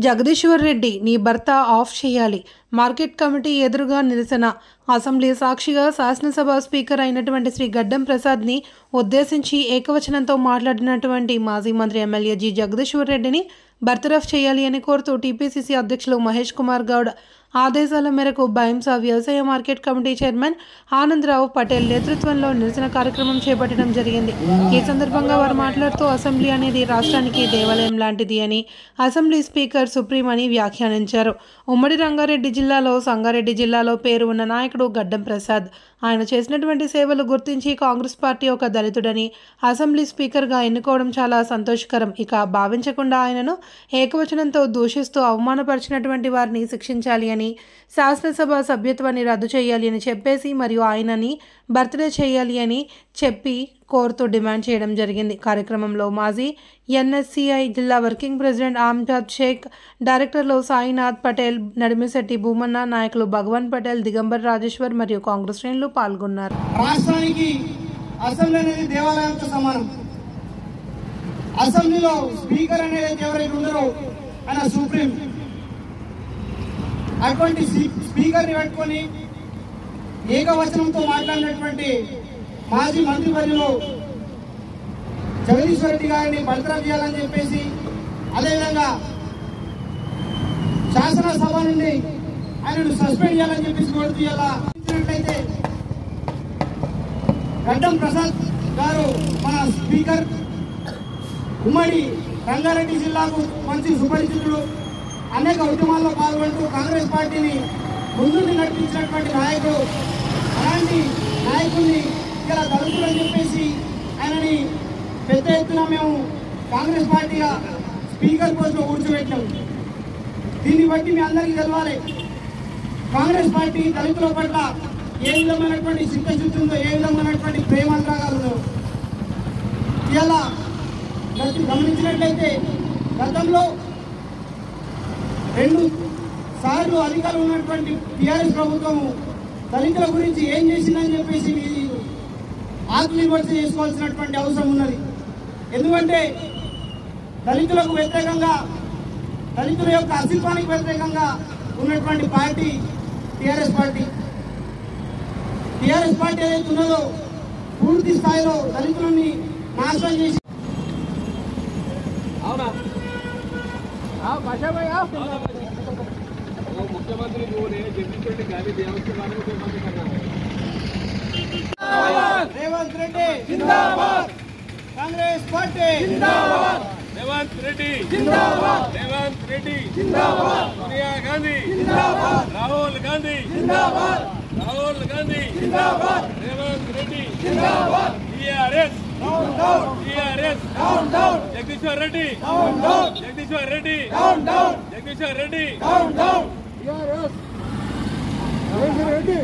జగదీశ్వర్ రెడ్డి నీ భర్త ఆఫ్ చేయాలి. మార్కెట్ కమిటీ ఎదురుగా నిరసన. అసెంబ్లీ సాక్షిగా శాసనసభ స్పీకర్ అయినటువంటి శ్రీ గడ్డం ప్రసాద్ని ఉద్దేశించి ఏకవచనంతో మాట్లాడినటువంటి మాజీ మంత్రి ఎమ్మెల్యే జి జగదీశ్వర్ రెడ్డిని బర్తరఫ్ చేయాలి అని కోరుతూ టీపీసీసీ అధ్యక్షులు మహేష్ కుమార్ గౌడ్ ఆదేశాల మేరకు బైంసా వ్యవసాయ market committee chairman Anandarao Patel నేతృత్వంలో నిరసన కార్యక్రమం చేపట్టడం జరిగింది. ఈ సందర్భంగా వారు మాట్లాడుతూ అసెంబ్లీ అనేది రాష్ట్రానికి దేవాలయం లాంటిది అని, అసెంబ్లీ స్పీకర్ సుప్రీం అని వ్యాఖ్యానించారు. ఉమ్మడి రంగారెడ్డి జిల్లాలో సంగారెడ్డి జిల్లాలో పేరు ఉన్న నాయకుడు గడ్డం ప్రసాద్. ఆయన చేసినటువంటి సేవలు గుర్తించి కాంగ్రెస్ పార్టీ ఒక దళితుడని అసెంబ్లీ స్పీకర్గా ఎన్నుకోవడం చాలా సంతోషకరం. ఇక భావించకుండా ఆయనను ఏకవచనంతో దూషిస్తూ అవమానపరిచినటువంటి వారిని శిక్షించాలి అని, శాసనసభ సభ్యత్వాన్ని రద్దు చేయాలి అని చెప్పేసి మరియు ఆయనని బర్త్డే చేయాలి అని చెప్పి కోరుతూ డిమాండ్ చేయడం జరిగింది. కార్యక్రమంలో మాజీ ఎన్ఎస్సిఐ జిల్లా వర్కింగ్ ప్రెసిడెంట్ ఆమ్జాద్ షేక్, డైరెక్టర్లు సాయినాథ్ పటేల్, నడిమిశెట్టి భూమన్న, నాయకులు భగవాన్ పటేల్, దిగంబర్ రాజేశ్వర్ మరియు కాంగ్రెస్ శ్రేణులు పాల్గొన్నారు. రాష్ట్రానికి అసెంబ్లీ అనేది దేవాలయంతో సమానం. అసెంబ్లీలో స్పీకర్ అనేది ఎవరైతే ఉన్నారో ఆయన సుప్రీం. అటువంటి స్పీకర్ని పెట్టుకొని ఏకవచనంతో మాట్లాడినటువంటి మాజీ మంత్రి వర్యులు జగదీశ్వర్ రెడ్డి గారిని బర్తరఫ్ చేయాలని చెప్పేసి, అదేవిధంగా శాసనసభ నుండి ఆయనను సస్పెండ్ చేయాలని చెప్పేసి కోరుతూ ఇచ్చినట్లయితే గడ్డం ప్రసాద్ గారు మన స్పీకర్, ఉమ్మడి రంగారెడ్డి జిల్లాకు మంచి సుపరిచితుడు, అనేక ఉద్యమాల్లో పాల్గొంటూ కాంగ్రెస్ పార్టీని ముందుకు నడిపించినటువంటి నాయకుడు. అలాంటి నాయకుడిని ఇలా దళితులని చెప్పేసి ఆయనని పెద్ద ఎత్తున మేము కాంగ్రెస్ పార్టీగా స్పీకర్ పోస్టులో కూర్చోబెట్టాం. దీన్ని బట్టి మీ అందరికీ తెలవాలి, కాంగ్రెస్ పార్టీ దళితుల పట్ల ఏ విధమైనటువంటి చిత్తశుద్ధి ఉందో, ఏ విధమైనటువంటి ప్రేమాంతరాగాలు ఉందో. ఇలా గమనించినట్లయితే గతంలో 2 సార్లు అధికారులు ఉన్నటువంటి టీఆర్ఎస్ ప్రభుత్వం దళితుల గురించి ఏం చేసిందని చెప్పేసి ఆత్మవిమర్శ చేసుకోవాల్సినటువంటి అవసరం ఉన్నది. ఎందుకంటే దళితులకు వ్యతిరేకంగా, దళితుల యొక్క అస్తిత్వానికి వ్యతిరేకంగా ఉన్నటువంటి party TRS party. TRS party ఏదైతే ఉన్నదో పూర్తి స్థాయిలో దళితులని నాశనం చేసి मुख्यमंत्री जो है जगदीश रेड्डी गाली दिया उसके बारे में कोई बात करना है। रेवंत रेड्डी जिंदाबाद, कांग्रेस पार्टी जिंदाबाद, रेवंत रेड्डी जिंदाबाद, रेवंत रेड्डी जिंदाबाद, सोनिया गांधी जिंदाबाद, राहुल गांधी जिंदाबाद, राहुल गांधी जिंदाबाद, रेवंत रेड्डी जिंदाबाद, TRS down down, TRS down down, जगदीश्वर रेड्डी डाउन डाउन, जगदीश्वर रेड्डी डाउन डाउन, जगदीश्वर रेड्डी डाउन डाउन, टीआरएस जगदीश्वर रेड्डी